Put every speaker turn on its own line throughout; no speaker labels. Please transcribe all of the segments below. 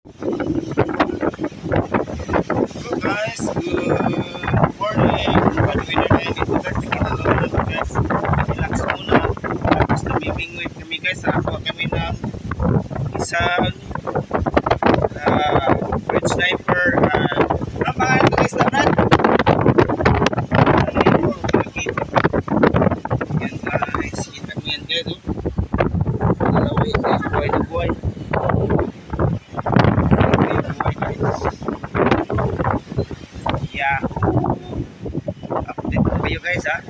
Hello guys, good morning. Bad weather ngayon dito guys. Nakita naman natin guys. Relax muna. Tapos namimingwit kami guys. Nakakuha kami ng isang red sniper. Ano pangalan ito guys? Tanan? Yan guys. Kita mo yan guys. Dalawin guys. Buhay na buhay. Yeah. Update ko kayo guys ha.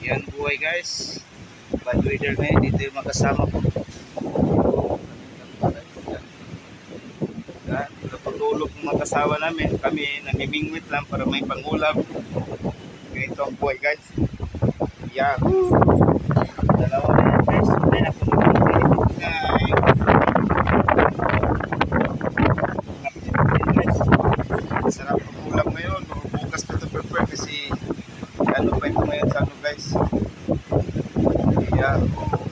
Yan buhay guys. Bad weather ngayon. Dito yung makasama ko. Yan. Pagtulog ng mga kasawa namin. Kami namimingwit lang para may pangulam. Ganito ang buhay guys. Yahoo! Dalawa na yan guys. Hindi na kung sarap ang ulam ngayon. Bukas pa ito prepare kasi ano pa ito ngayon sa ano guys. Yahoo!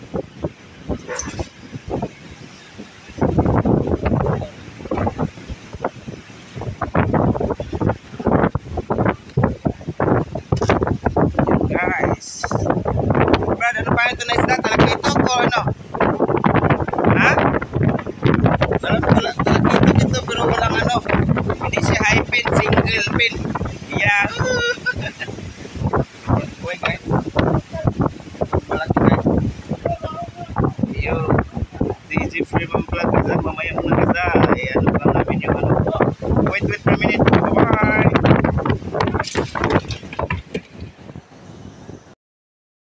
Brad, ano pa ito na isda? Talakitok o ano? Ha? Talakitok ito pero walang ano. Hindi siya high pin, single pin. Yahoo!